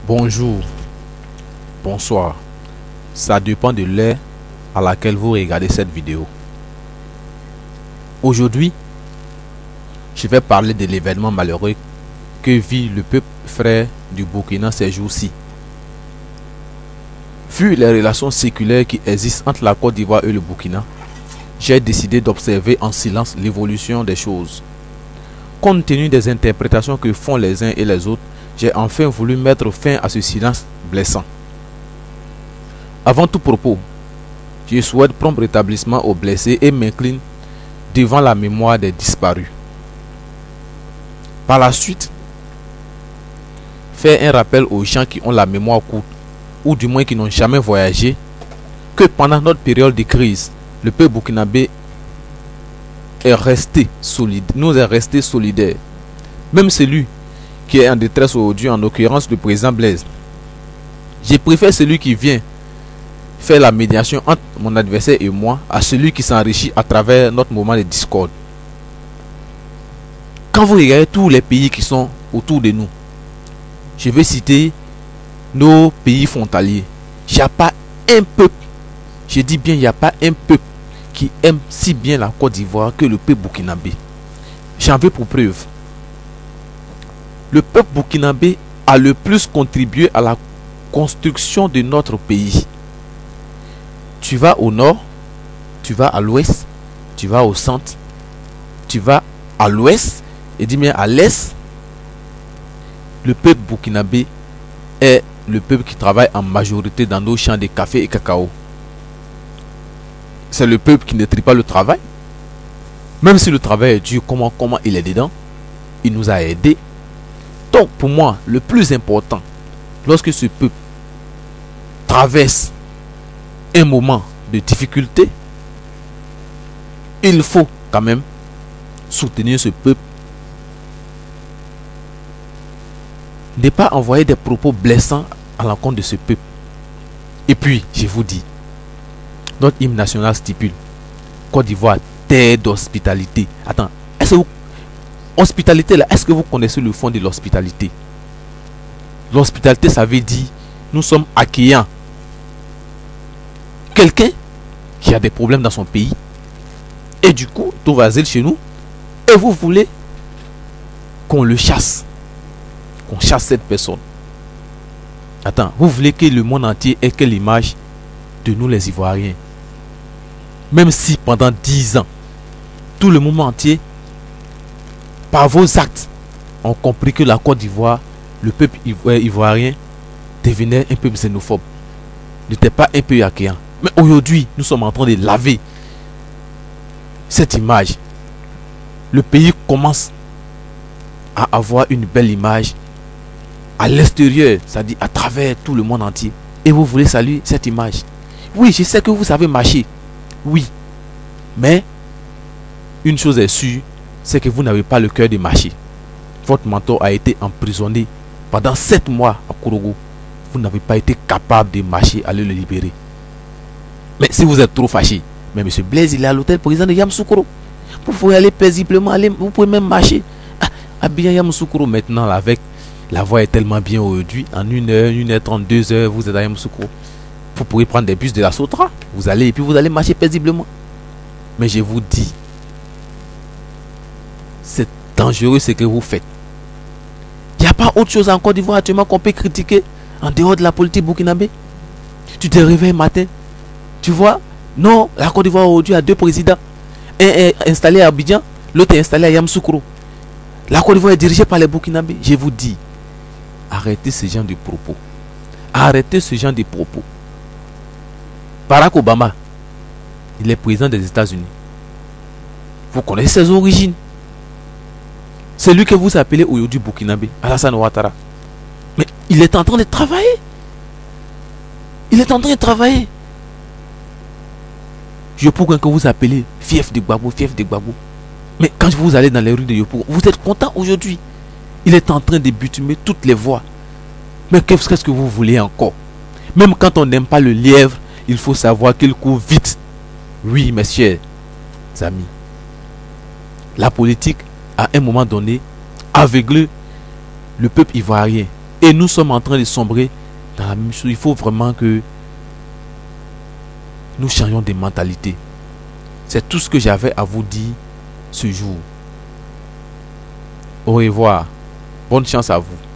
Bonjour, bonsoir. Ça dépend de l'heure à laquelle vous regardez cette vidéo. Aujourd'hui, je vais parler de l'événement malheureux que vit le peuple frère du Burkina ces jours-ci. Vu les relations séculaires qui existent entre la Côte d'Ivoire et le Burkina, j'ai décidé d'observer en silence l'évolution des choses. Compte tenu des interprétations que font les uns et les autres, j'ai enfin voulu mettre fin à ce silence blessant. Avant tout propos, je souhaite prompt rétablissement aux blessés et m'incline devant la mémoire des disparus. Par la suite, faire un rappel aux gens qui ont la mémoire courte, ou du moins qui n'ont jamais voyagé, que pendant notre période de crise, le peuple burkinabé est resté solide, nous est resté solidaire. Même celui qui est en détresse aujourd'hui, en l'occurrence le président Blaise. Je préfère celui qui vient faire la médiation entre mon adversaire et moi à celui qui s'enrichit à travers notre moment de discorde. Quand vous regardez tous les pays qui sont autour de nous, je vais citer nos pays frontaliers. Il n'y a pas un peuple, je dis bien il n'y a pas un peuple qui aime si bien la Côte d'Ivoire que le peuple burkinabé. J'en veux pour preuve. Le peuple burkinabé a le plus contribué à la construction de notre pays. Tu vas au nord, tu vas à l'ouest, tu vas au centre, tu vas à l'ouest et dis bien à l'est. Le peuple burkinabé est le peuple qui travaille en majorité dans nos champs de café et cacao. C'est le peuple qui ne trie pas le travail. Même si le travail est dur, comment il est dedans, il nous a aidés. Donc pour moi, le plus important, lorsque ce peuple traverse un moment de difficulté, il faut quand même soutenir ce peuple. Ne pas envoyer des propos blessants à l'encontre de ce peuple. Et puis, je vous dis, notre hymne national stipule Côte d'Ivoire, terre d'hospitalité. Attends, est-ce que vous... Hospitalité là, est-ce que vous connaissez le fond de l'hospitalité? L'hospitalité, ça veut dire nous sommes accueillants. Quelqu'un qui a des problèmes dans son pays et du coup, tout va chez nous et vous voulez qu'on le chasse, qu'on chasse cette personne. Attends, vous voulez que le monde entier ait quelle image de nous les Ivoiriens? Même si pendant 10 ans, tout le monde entier, par vos actes, ont compris que la Côte d'Ivoire, le peuple ivoirien, devenait un peuple xénophobe, n'était pas un peu accueillant. Mais aujourd'hui, nous sommes en train de laver cette image. Le pays commence à avoir une belle image à l'extérieur, c'est-à-dire à travers tout le monde entier. Et vous voulez saluer cette image. Oui, je sais que vous savez marcher. Oui. Mais une chose est sûre, c'est que vous n'avez pas le cœur de marcher. Votre mentor a été emprisonné pendant 7 mois à Kourougou. Vous n'avez pas été capable de marcher, aller le libérer. Mais si vous êtes trop fâché, mais M. Blaise, il est à l'hôtel président de Yamoussoukro. Vous pouvez aller paisiblement, vous pouvez même marcher. À bien Yamoussoukro maintenant, avec la voie est tellement bien aujourd'hui. En 1h, 1h30, 2h, vous êtes à Yamoussoukro. Vous pourrez prendre des bus de la Sotra. Vous allez et puis vous allez marcher paisiblement. Mais je vous dis, c'est dangereux ce que vous faites. Il n'y a pas autre chose en Côte d'Ivoire actuellement qu'on peut critiquer en dehors de la politique burkinabé. Tu te réveilles matin, tu vois, non, la Côte d'Ivoire aujourd'hui a 2 présidents. Un est installé à Abidjan, l'autre est installé à Yamoussoukro. La Côte d'Ivoire est dirigée par les Burkinabés. Je vous dis, arrêtez ce genre de propos. Arrêtez ce genre de propos. Barack Obama, il est président des États-Unis. Vous connaissez ses origines. Celui que vous appelez aujourd'hui Burkinabé, Alassane Ouattara. Mais il est en train de travailler. Il est en train de travailler. Yopougon que vous appelez fief de Gbagbo, fief de Gbagbo. Mais quand vous allez dans les rues de Yopougon, vous êtes content aujourd'hui. Il est en train de bitumer toutes les voies. Mais qu'est-ce que vous voulez encore? Même quand on n'aime pas le lièvre, il faut savoir qu'il court vite. Oui, mes chers amis. La politique, à un moment donné, aveugle le peuple ivoirien. Et nous sommes en train de sombrer dans la même chose. Il faut vraiment que nous changions de mentalité. C'est tout ce que j'avais à vous dire ce jour. Au revoir. Bonne chance à vous.